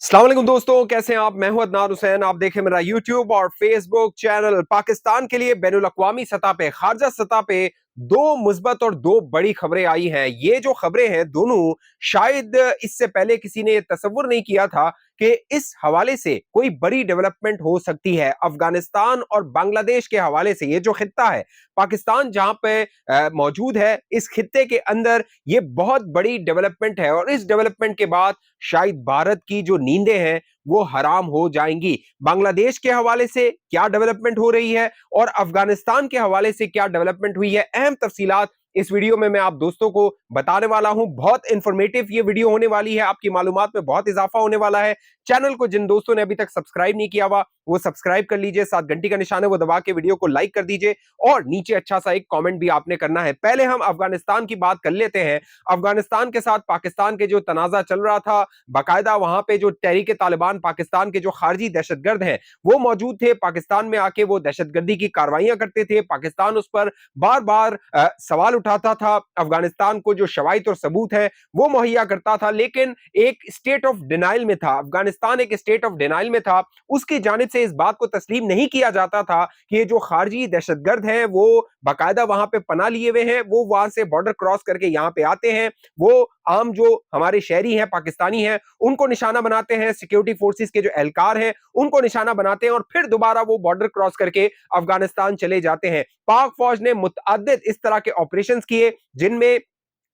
अस्सलाम वालेकुम दोस्तों, कैसे हैं आप। मैं हूं अदनान हुसैन। आप देखें मेरा यूट्यूब और फेसबुक चैनल। पाकिस्तान के लिए बैनुल अक़वामी सतह पे, खारजा सतह पे दो मुस्बत और दो बड़ी खबरें आई हैं। ये जो खबरें हैं दोनों शायद इससे पहले किसी ने तसव्वुर नहीं किया था कि इस हवाले से कोई बड़ी डेवलपमेंट हो सकती है। अफगानिस्तान और बांग्लादेश के हवाले से ये जो खित्ता है, पाकिस्तान जहां पे मौजूद है, इस खित्ते के अंदर ये बहुत बड़ी डेवलपमेंट है और इस डेवलपमेंट के बाद शायद भारत की जो नींदें हैं वो हराम हो जाएंगी। बांग्लादेश के हवाले से क्या डेवलपमेंट हो रही है और अफगानिस्तान के हवाले से क्या डेवलपमेंट हुई है, अहम तफसीलात इस वीडियो में मैं आप दोस्तों को बताने वाला हूं। बहुत इंफॉर्मेटिव ये वीडियो होने वाली है, आपकी मालूमात में बहुत इजाफा होने वाला है। चैनल को जिन दोस्तों ने अभी तक सब्सक्राइब नहीं किया हुआ वो सब्सक्राइब कर लीजिए, साथ घंटी का निशान है वो दबा के वीडियो को लाइक कर दीजिए और नीचे अच्छा सा एक कमेंट भी आपने करना है। पहले हम अफगानिस्तान की बात कर लेते हैं। अफगानिस्तान के साथ पाकिस्तान के जो तनाजा चल रहा था, बाकायदा वहां पे जो तहरीक तालिबान पाकिस्तान के जो खारजी दहशतगर्द हैं वो मौजूद थे। पाकिस्तान में आके वो दहशतगर्दी की कार्रवाइयां करते थे। पाकिस्तान उस पर बार बार सवाल उठाता था, अफगानिस्तान को जो शवाहिद और सबूत है वो मुहैया करता था, लेकिन एक स्टेट ऑफ डिनाइल में था। अफगानिस्तान एक स्टेट ऑफ डिनाइल में था। उसकी जानिब से इस बात को तस्लीम नहीं किया जाता था कि ये जो खारजी दहशतगर्द हैं वो बाकायदा वहां पे पनाह लिए हुए हैं, वो वहां से बॉर्डर क्रॉस करके यहाँ पे आते हैं, वो आम जो हमारे शहरी हैं, पाकिस्तानी हैं, उनको निशाना बनाते हैं, सिक्योरिटी फोर्सेस के जो एहलकार हैं उनको निशाना बनाते हैं और फिर दोबारा वो बॉर्डर क्रॉस करके अफगानिस्तान चले जाते हैं। पाक फौज ने मुतअद्दिद इस तरह के ऑपरेशंस किए जिनमें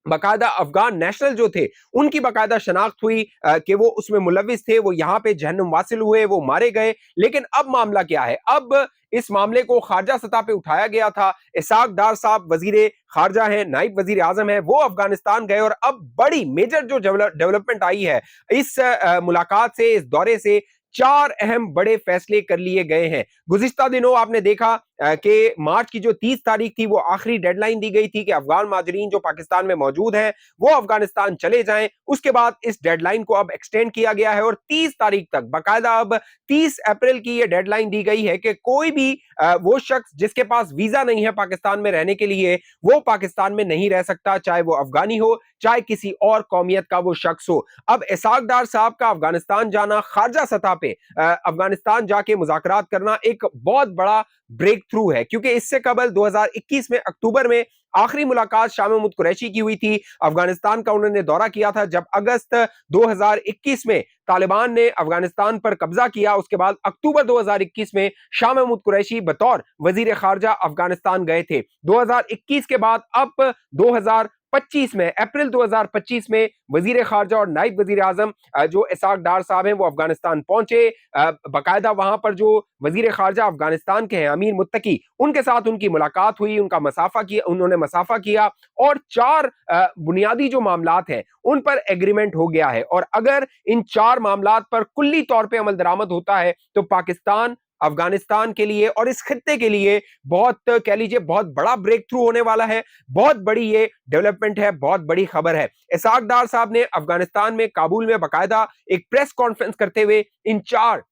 बाकायदा अफगान नेशनल जो थे उनकी बाकायदा शनाख्त हुई कि वो उसमें मुलविस थे, वो यहाँ पे जहन्नुम वासिल हुए, वो मारे गए। लेकिन अब मामला क्या है, अब इस मामले को खारजा सतह पे उठाया गया था। इसाक डार साहब वजीर खारजा हैं, नाइब वजीर आजम है, वो अफगानिस्तान गए और अब बड़ी मेजर जो डेवलपमेंट आई है इस मुलाकात से, इस दौरे से चार अहम बड़े फैसले कर लिए गए हैं। गुज़िश्ता दिनों आपने देखा कि मार्च की जो 30 तारीख थी वो आखिरी डेडलाइन दी गई थी कि अफगान माजरीन जो पाकिस्तान में मौजूद हैं वो अफगानिस्तान चले जाएं। उसके बाद इस डेडलाइन को अब एक्सटेंड किया गया है और 30 तारीख तक, बाकायदा अब 30 अप्रैल की ये डेडलाइन दी गई है कि कोई भी वो शख्स जिसके पास वीजा नहीं है पाकिस्तान में रहने के लिए वो पाकिस्तान में नहीं रह सकता, चाहे वो अफगानी हो चाहे किसी और कौमियत का वो शख्स हो। अब इसाक डार साहब का अफगानिस्तान जाना, खारजा सतह पे अफगानिस्तान जाके मुज़ाकरात करना एक बहुत बड़ा ब्रेक थ्रू है, क्योंकि इससे कबल 2021 में अक्टूबर में आखिरी मुलाकात शाह महमूद कुरैशी की हुई थी। अफगानिस्तान का उन्होंने दौरा किया था जब अगस्त 2021 में तालिबान ने अफगानिस्तान पर कब्जा किया। उसके बाद अक्टूबर 2021 में शाह महमूद कुरैशी बतौर वजीर खारजा अफगानिस्तान गए थे। 2021 के बाद अब 2025 में, अप्रैल 2025 में वजीर खारजा और नाइब वजीर आजम जो इसाक डार साहब हैं वो अफगानिस्तान पहुंचे। बाकायदा वहां पर जो वजीर खारजा अफगानिस्तान के हैं अमीर मुत्तकी, उनके साथ उनकी मुलाकात हुई, उनका मसाफा किया, उन्होंने मसाफा किया और चार बुनियादी जो मामलात हैं उन पर एग्रीमेंट हो गया है। और अगर इन चार मामलात पर कुल्ली तौर पे अमल दरामद होता है तो पाकिस्तान अफगानिस्तान के लिए और इस खित्ते के लिए बहुत, कह लीजिए, बहुत बड़ा ब्रेक थ्रू होने वाला है। बहुत बड़ी ये डेवलपमेंट है, बहुत बड़ी खबर है। इसाक डार साहब ने अफगानिस्तान में, काबुल में बाकायदा एक प्रेस कॉन्फ्रेंस करते हुए इन चार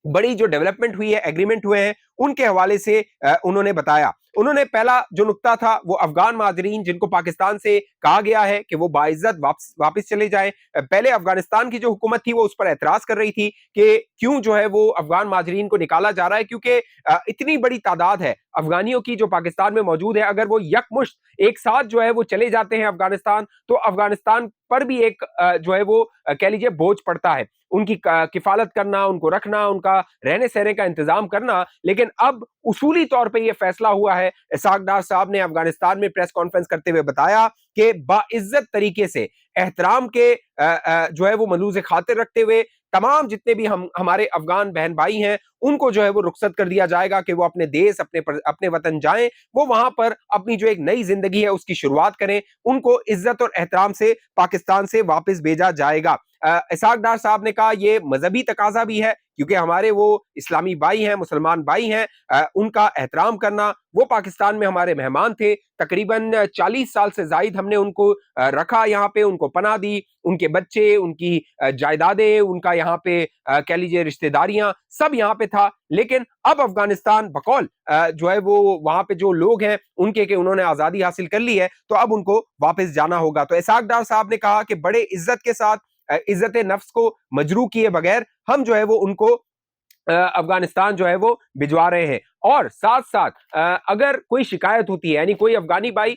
बड़ी जो डेवलपमेंट हुई है, एग्रीमेंट हुए हैं, उनके हवाले से उन्होंने बताया। उन्होंने पहला जो नुक्ता था वो अफगान माजरीन जिनको पाकिस्तान से कहा गया है कि वो बाइज्जत वापस चले जाएं। पहले अफगानिस्तान की जो हुकूमत थी वो उस पर एतराज कर रही थी कि क्यों जो है वो अफगान माजरीन को निकाला जा रहा है, क्योंकि इतनी बड़ी तादाद है अफगानियों की जो पाकिस्तान में मौजूद है। अगर वो यकमुश्त एक साथ जो है वो चले जाते हैं अफगानिस्तान तो अफगानिस्तान पर भी एक जो है वो कह लीजिए बोझ पड़ता है, उनकी किफालत करना, उनको रखना, उनका रहने सहने का इंतजाम करना। लेकिन अब उसूली तौर पे ये फैसला हुआ है। इसाक डार साहब ने अफगानिस्तान में प्रेस कॉन्फ्रेंस करते हुए बताया कि बाइज्जत तरीके से, एहतराम के जो है वो मलूज़ खातिर रखते हुए तमाम जितने भी हमारे अफगान बहन भाई हैं उनको जो है वो रुखसत कर दिया जाएगा कि वो अपने देश, अपने वतन जाएं, वो वहां पर अपनी जो एक नई जिंदगी है उसकी शुरुआत करें। उनको इज्जत और एहतराम से पाकिस्तान से वापस भेजा जाएगा। इसाक डार साहब ने कहा ये मजहबी तकाजा भी है, क्योंकि हमारे वो इस्लामी भाई हैं, मुसलमान भाई हैं, उनका एहतराम करना। वो पाकिस्तान में हमारे मेहमान थे, तकरीबन 40 साल से जायद हमने उनको रखा यहाँ पे, उनको पनाह दी, उनके बच्चे, उनकी जायदादें, उनका यहाँ पे कह लीजिए रिश्तेदारियां, सब यहाँ पे था। लेकिन अब अफगानिस्तान बकौल जो है वो वहां पे जो लोग हैं उनके के उन्होंने आजादी हासिल कर ली है तो अब उनको वापस जाना होगा। तो इसाक डार साहब ने कहा कि बड़े इज्जत के साथ इज्जत नफ्स को मजरू किए बगैर हम जो है वो उनको अफगानिस्तान जो है वो भिजवा रहे हैं। और साथ साथ अगर कोई शिकायत होती है, यानी कोई अफगानी भाई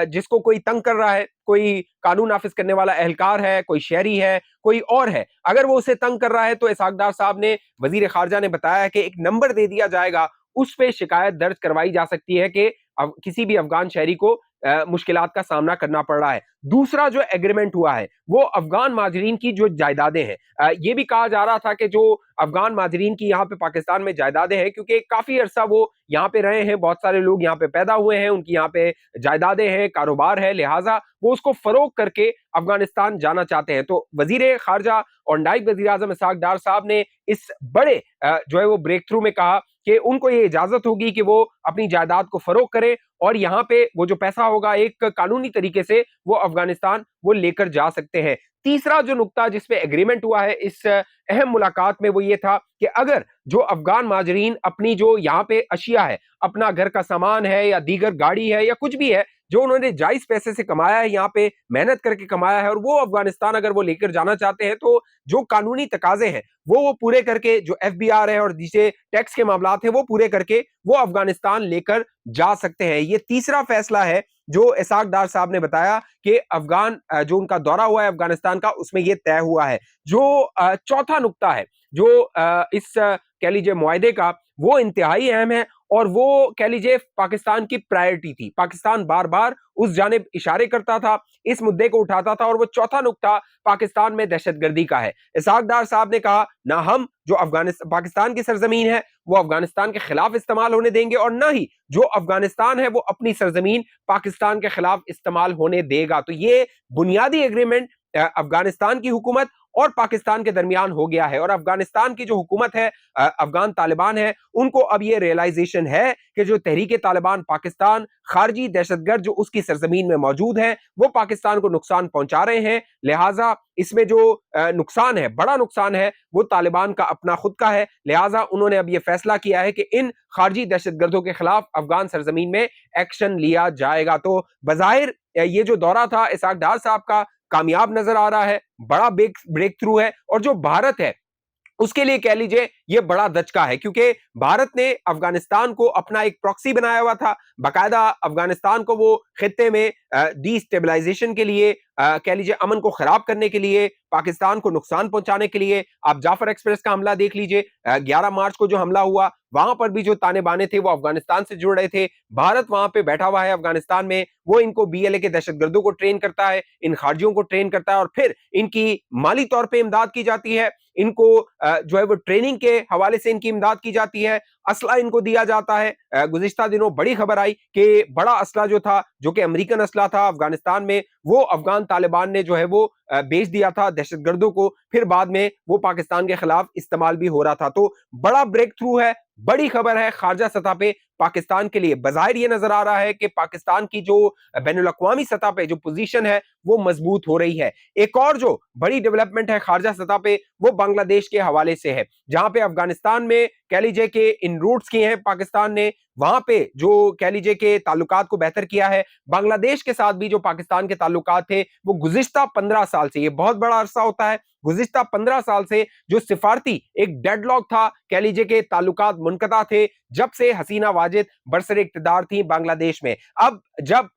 जिसको कोई तंग कर रहा है, कोई कानून नाफिज करने वाला एहलकार है, कोई शहरी है, कोई और है, अगर वो उसे तंग कर रहा है तो इसहाक डार साहब ने, वजीर खारजा ने बताया कि एक नंबर दे दिया जाएगा, उस पे शिकायत दर्ज करवाई जा सकती है कि किसी भी अफगान शहरी को मुश्किलात का सामना करना पड़ रहा है। दूसरा जो एग्रीमेंट हुआ है वो अफगान माजरीन की जो जायदादें हैं, ये भी कहा जा रहा था कि जो अफगान माजरीन की यहाँ पे पाकिस्तान में जायदादें हैं, क्योंकि काफी अरसा वो यहाँ पे रहे हैं, बहुत सारे लोग यहाँ पे पैदा हुए हैं, उनकी यहाँ पे जायदादें हैं, कारोबार है, लिहाजा वो उसको फरोग करके अफगानिस्तान जाना चाहते हैं। तो वजीर खारजा और नायब वजीर आजम इसहाक डार साहब ने इस बड़े जो है वो ब्रेक थ्रू में कहा कि उनको ये इजाजत होगी कि वो अपनी जायदाद को फरोग करें और यहाँ पे वो जो पैसा होगा एक कानूनी तरीके से वो अफगानिस्तान वो लेकर जा सकते हैं। तीसरा जो नुक्ता जिसपे एग्रीमेंट हुआ है इस अहम मुलाकात में वो ये था कि अगर जो अफगान माजरीन अपनी जो यहाँ पे अशिया है, अपना घर का सामान है या दीगर गाड़ी है या कुछ भी है जो उन्होंने जायज पैसे से कमाया है, यहाँ पे मेहनत करके कमाया है, और वो अफगानिस्तान अगर वो लेकर जाना चाहते हैं तो जो कानूनी तकाजे हैं वो पूरे करके, जो एफबीआर है और जिसे टैक्स के मामलात हैं वो पूरे करके वो अफगानिस्तान लेकर जा सकते हैं। ये तीसरा फैसला है जो इसहाक डार साहब ने बताया कि अफगान जो उनका दौरा हुआ है अफगानिस्तान का उसमें ये तय हुआ है। जो चौथा नुक्ता है जो इस कह लीजिए मुआहदे का, वो इंतहाई अहम है और वो कह लीजिए पाकिस्तान की प्रायोरिटी थी। पाकिस्तान बार बार उस जानिब इशारे करता था, इस मुद्दे को उठाता था, और वो चौथा नुक्ता पाकिस्तान में दहशतगर्दी का है। इसहाक डार साहब ने कहा ना हम जो अफगानिस्तान पाकिस्तान की सरजमीन है वो अफगानिस्तान के खिलाफ इस्तेमाल होने देंगे और ना ही जो अफगानिस्तान है वो अपनी सरजमीन पाकिस्तान के खिलाफ इस्तेमाल होने देगा। तो ये बुनियादी एग्रीमेंट अफगानिस्तान की हुकूमत और पाकिस्तान के दरमियान हो गया है, और अफगानिस्तान की जो हुकूमत है, अफगान तालिबान है, उनको अब ये रियलाइजेशन है कि जो तहरीक तालिबान पाकिस्तान खारजी दहशतगर्द जो उसकी सरजमीन में मौजूद है वो पाकिस्तान को नुकसान पहुंचा रहे हैं। लिहाजा इसमें जो नुकसान है, बड़ा नुकसान है, वो तालिबान का अपना खुद का है। लिहाजा उन्होंने अब ये फैसला किया है कि इन खारजी दहशतगर्दों के खिलाफ अफगान सरजमीन में एक्शन लिया जाएगा। तो बज़ाहिर ये जो दौरा था इसहाक डार साहब का कामयाब नजर आ रहा है, बड़ा ब्रेक थ्रू है, और जो भारत है उसके लिए कह लीजिए ये बड़ा दचका है, क्योंकि भारत ने अफगानिस्तान को अपना एक प्रॉक्सी बनाया हुआ था, बाकायदा अफगानिस्तान को वो खित्ते में डीस्टेबलाइजेशन के लिए, कह लीजिए अमन को खराब करने के लिए, पाकिस्तान को नुकसान पहुंचाने के लिए। आप जाफर एक्सप्रेस का हमला देख लीजिए, 11 मार्च को जो हमला हुआ वहां पर भी जो ताने बाने थे वो अफगानिस्तान से जुड़ रहे थे। भारत वहां पे बैठा हुआ है अफगानिस्तान में, वो इनको बीएलए के दहशतगर्दों को ट्रेन करता है, इन खारजियों को ट्रेन करता है, और फिर इनकी माली तौर पर इमदाद की जाती है, इनको जो है वो ट्रेनिंग के हवाले से इनकी इमदाद की जाती है, असला इनको दिया जाता है। गुज़िश्ता दिनों बड़ी खबर आई कि बड़ा असला जो था, जो कि अमेरिकन असला था अफगानिस्तान में, वो अफगान तालिबान ने जो है वो बेच दिया था दहशतगर्दों को, फिर बाद में वो पाकिस्तान के खिलाफ इस्तेमाल भी हो रहा था। तो बड़ा ब्रेक थ्रू है, बड़ी खबर है खारजा सतह पे पाकिस्तान के लिए। बज़ाहिर ये नजर आ रहा है कि पाकिस्तान की जो बैनुल अक़वामी सतह पे जो पोजीशन है वो मजबूत हो रही है। एक और जो बड़ी डेवलपमेंट है खारजा सतह पे वो बांग्लादेश के हवाले से है, जहां पे अफगानिस्तान में कह लीजिए कि इन रूट्स किए हैं पाकिस्तान ने, वहां पे जो कह लीजिए कि ताल्लुकात को बेहतर किया है। बांग्लादेश के साथ भी जो पाकिस्तान के ताल्लुकात थे वो गुज़िश्ता 15 साल से, ये बहुत बड़ा अरसा होता है, गुज़िश्ता 15 साल से जो सिफारती एक डेडलॉक था, कह लीजिए कि ताल्लुकात मुनक़ता थे जब से हसीना वाजिद बरसर इक़्तिदार थी बांग्लादेश में। अब जब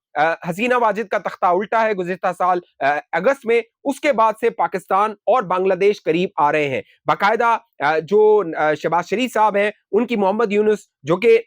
हसीना वाजिद का तख्ता उल्टा है गुज़िश्ता साल अगस्त में, उसके बाद से पाकिस्तान और बांग्लादेश करीब आ रहे हैं। बाकायदा जो शहबाज शरीफ साहब हैं उनकी मोहम्मद यूनुस जो कि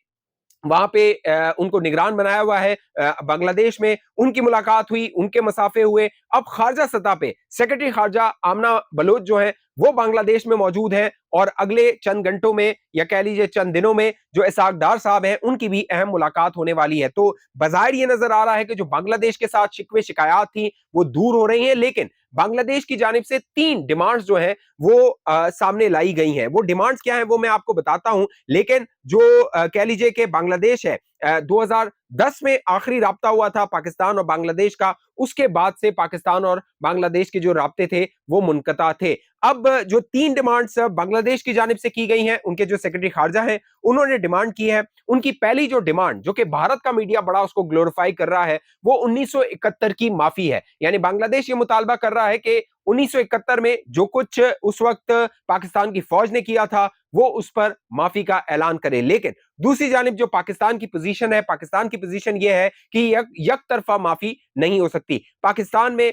वहां पे उनको निगरान बनाया हुआ है बांग्लादेश में, उनकी मुलाकात हुई, उनके मसाफे हुए। अब खारजा सतह पे सेक्रेटरी खारजा आमना बलोच जो है वो बांग्लादेश में मौजूद है, और अगले चंद घंटों में या कह लीजिए चंद दिनों में जो इसहाक डार साहब हैं उनकी भी अहम मुलाकात होने वाली है। तो बज़ाहिर ये नजर आ रहा है कि जो बांग्लादेश के साथ शिकवे शिकायत थी वो दूर हो रही हैं, लेकिन बांग्लादेश की जानिब से 3 डिमांड्स जो हैं वो सामने लाई गई हैं। वो डिमांड्स क्या हैं वो मैं आपको बताता हूं, लेकिन जो कह लीजिए कि बांग्लादेश है, 2010 में आखिरी राब्ता हुआ था पाकिस्तान और बांग्लादेश का, उसके बाद से पाकिस्तान और बांग्लादेश के जो राब्ते थे वो मुनक़ता थे। अब जो 3 डिमांड्स बांग्लादेश की जानिब से की गई हैं, उनके जो सेक्रेटरी खारजा हैं उन्होंने डिमांड की है। उनकी पहली जो डिमांड, जो कि भारत का मीडिया बड़ा उसको ग्लोरीफाई कर रहा है, वो 1971 की माफी है। यानी बांग्लादेश ये मुतालबा कर रहा है कि 1971 में जो कुछ उस वक्त पाकिस्तान की फौज ने किया था वो उस पर माफी का ऐलान करे। लेकिन दूसरी जानिब जो पाकिस्तान की पोजीशन है, पाकिस्तान की पोजीशन ये है कि यक तरफा माफी नहीं हो सकती। पाकिस्तान में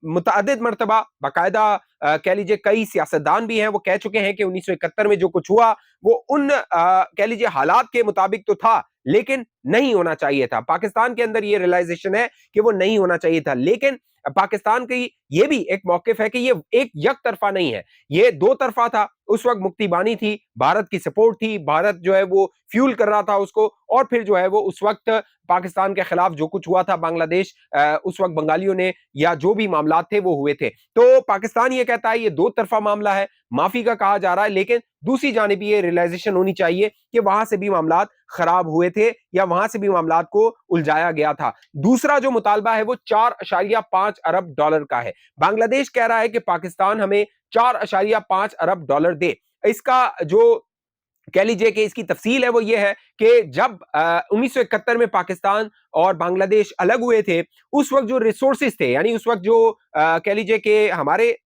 मुतअद्दिद मर्तबा बाकायदा कह लीजिए कई सियासतदान भी हैं, वो कह चुके हैं कि 1971 में जो कुछ हुआ वो उन कह लीजिए हालात के मुताबिक तो था, लेकिन नहीं होना चाहिए था। पाकिस्तान के अंदर ये रियलाइजेशन है कि वो नहीं होना चाहिए था। लेकिन पाकिस्तान की ये भी एक मौकिफ है कि ये एक यक तरफा नहीं है, ये दो तरफा था। उस वक्त मुक्ति बानी थी, भारत की सपोर्ट थी, भारत जो है वो फ्यूल कर रहा था उसको, और फिर जो है वो उस वक्त पाकिस्तान के खिलाफ जो कुछ हुआ था बांग्लादेश, उस वक्त बंगालियों ने या जो भी मामला थे वो हुए थे। तो पाकिस्तान ये कहता है ये दो तरफा मामला है, माफी का कहा जा रहा है, लेकिन दूसरी जानिब ये रियलाइजेशन होनी चाहिए कि वहां से भी मामला खराब हुए थे या वहां से भी मामला को उलझाया गया था। दूसरा जो मुतालबा है वो 4.5 अरब डॉलर का है। बांग्लादेश कह रहा है कि पाकिस्तान हमें 4.5 अरब डॉलर दे। इसका जो कह लीजिए कि इसकी तफसील है वो ये है कि जब 1971 में पाकिस्तान और बांग्लादेश अलग हुए थे, उस वक्त जो रिसोर्सेज थे, यानी उस वक्त जो कह लीजिए कि हमारे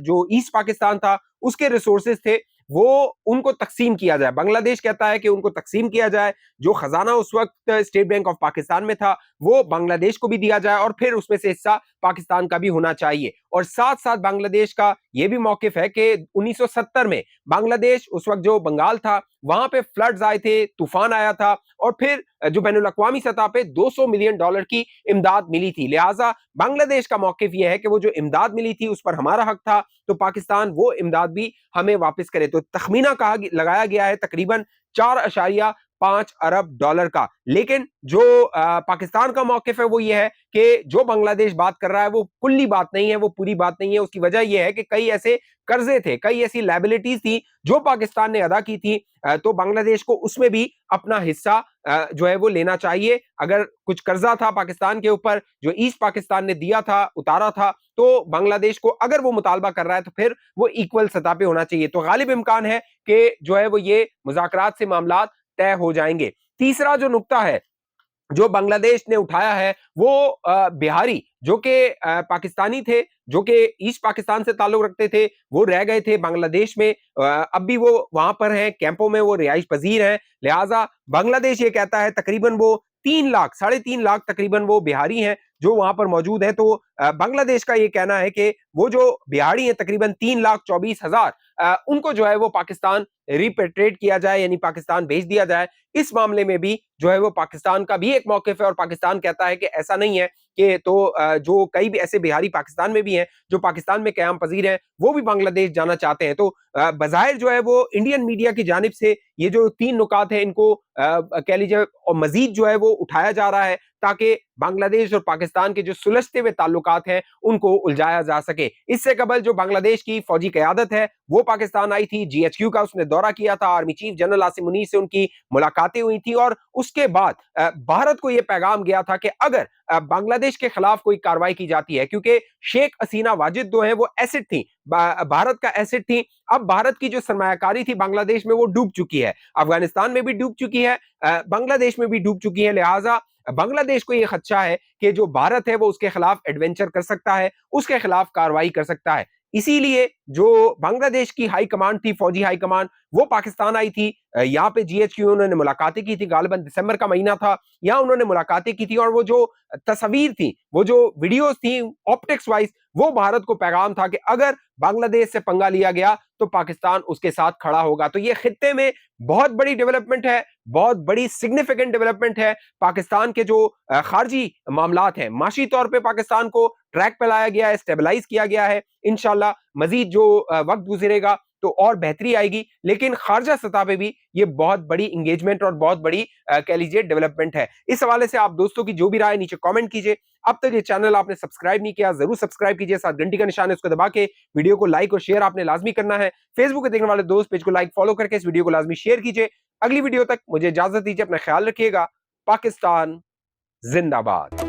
जो ईस्ट पाकिस्तान था उसके रिसोर्सेज थे, वो उनको तकसीम किया जाए। बांग्लादेश कहता है कि उनको तकसीम किया जाए, जो खजाना उस वक्त स्टेट बैंक ऑफ पाकिस्तान में था वो बांग्लादेश को भी दिया जाए और फिर उसमें से हिस्सा पाकिस्तान का भी होना चाहिए। और साथ साथ बांग्लादेश का यह भी मौकिफ है कि 1970 में बांग्लादेश, उस वक्त जो बंगाल था, वहां पे फ्लड्स आए थे, तूफान आया था, और फिर जो बैनुल अक़वामी सतह पे 200 मिलियन डॉलर की इमदाद मिली थी। लिहाजा बांग्लादेश का मौकिफ यह है कि वो जो इमदाद मिली थी उस पर हमारा हक था, तो पाकिस्तान वो इमदाद भी हमें वापस करे। तो तखमीना लगाया गया है तकरीबन 4.5 अरब डॉलर का। लेकिन जो पाकिस्तान का मौकिफ है वो ये है कि जो बांग्लादेश बात कर रहा है वो कुल्ली बात नहीं है, वो पूरी बात नहीं है। उसकी वजह यह है कि कई ऐसे कर्जे थे, कई ऐसी लायबिलिटीज थी जो पाकिस्तान ने अदा की थी, तो बांग्लादेश को उसमें भी अपना हिस्सा जो है वो लेना चाहिए। अगर कुछ कर्जा था पाकिस्तान के ऊपर जो ईस्ट पाकिस्तान ने दिया था, उतारा था, तो बांग्लादेश को अगर वो मुतालबा कर रहा है तो फिर वो इक्वल सतह पे होना चाहिए। तो गालिब इम्कान है कि जो है वो ये मुज़ाकरात से मामला तय हो जाएंगे। तीसरा जो नुक्ता है जो बांग्लादेश ने उठाया है वो बिहारी जो कि पाकिस्तानी थे, जो कि ईस्ट पाकिस्तान से ताल्लुक रखते थे, वो रह गए थे बांग्लादेश में, अब भी वो वहां पर हैं, कैंपों में वो रिहाइश पजीर हैं। लिहाजा बांग्लादेश ये कहता है तकरीबन वो 3 लाख, 3.5 लाख तकरीबन वो बिहारी हैं जो वहां पर मौजूद है। तो बांग्लादेश का ये कहना है कि वो जो बिहारी हैं तकरीबन 3,24,000 उनको जो है वो पाकिस्तान रिपेट्रेट किया जाए, यानी पाकिस्तान भेज दिया जाए। इस मामले में भी जो है वो पाकिस्तान का भी एक मौकिफ है, और पाकिस्तान कहता है कि ऐसा नहीं है कि तो जो कई भी ऐसे बिहारी पाकिस्तान में भी हैं जो पाकिस्तान में क़याम पजीर हैं, वो भी बांग्लादेश जाना चाहते हैं। तो बज़ाहिर जो है वो इंडियन मीडिया की जानिब से ये जो 3 नुकात हैं इनको कह लीजिए और मजीद जो है वो उठाया जा रहा है ताकि बांग्लादेश और पाकिस्तान के जो सुलझते हुए ताल्लुकात हैं उनको उलझाया जा सके। इससे कबल जो बांग्लादेश की फौजी क़यादत है वो पाकिस्तान आई थी, GHQ का उसने दौरा किया था, army chief general Asim Munir से उनकी मुलाकातें हुई थी, और उसके बाद भारत को यह पैगाम गया था कि अगर बांग्लादेश के खिलाफ कोई कार्रवाई की जाती है, क्योंकि शेख हसीना वाजिद जो है वो एसेट थी, भारत का एसेट थी, अब भारत की जो सरमायाकारी थी बांग्लादेश में वो डूब चुकी है, अफगानिस्तान में भी डूब चुकी है, बांग्लादेश में भी डूब चुकी है। लिहाजा बांग्लादेश को यह खदशा है कि जो भारत है वो उसके खिलाफ एडवेंचर कर सकता है, उसके खिलाफ कार्रवाई कर सकता है। इसीलिए जो बांग्लादेश की हाई कमांड थी, फौजी हाई कमांड, वो पाकिस्तान आई थी, यहाँ पे GHQ उन्होंने मुलाकातें की थी, गालिबन दिसंबर का महीना था, यहाँ उन्होंने मुलाकातें की थी, और वो जो तस्वीर थी, वो जो वीडियोस थी ऑप्टिक्स वाइज, वो भारत को पैगाम था कि अगर बांग्लादेश से पंगा लिया गया तो पाकिस्तान उसके साथ खड़ा होगा। तो ये खित्ते में बहुत बड़ी डेवलपमेंट है, बहुत बड़ी सिग्निफिकेंट डेवलपमेंट है। पाकिस्तान के जो खारजी मामलात हैं, माशी तौर पे पाकिस्तान को ट्रैक पे लाया गया है, स्टेबलाइज किया गया है। इंशाल्लाह मजीद जो वक्त गुजरेगा तो और बेहतरी आएगी, लेकिन खारजा सतह पे भी ये बहुत बड़ी इंगेजमेंट और बहुत बड़ी कह लीजिए डेवलपमेंट है। इस हवाले से आप दोस्तों की जो भी राय नीचे कमेंट कीजिए। अब तक ये चैनल आपने सब्सक्राइब नहीं किया, जरूर सब्सक्राइब कीजिए, साथ घंटी का निशान है उसको दबा के वीडियो को लाइक और शेयर आपने लाजमी करना है। फेसबुक पे देखने वाले दोस्त पेज को लाइक फॉलो करके इस वीडियो को लाजमी शेयर कीजिए। अगली वीडियो तक मुझे इजाजत दीजिए, अपना ख्याल रखिएगा। पाकिस्तान जिंदाबाद।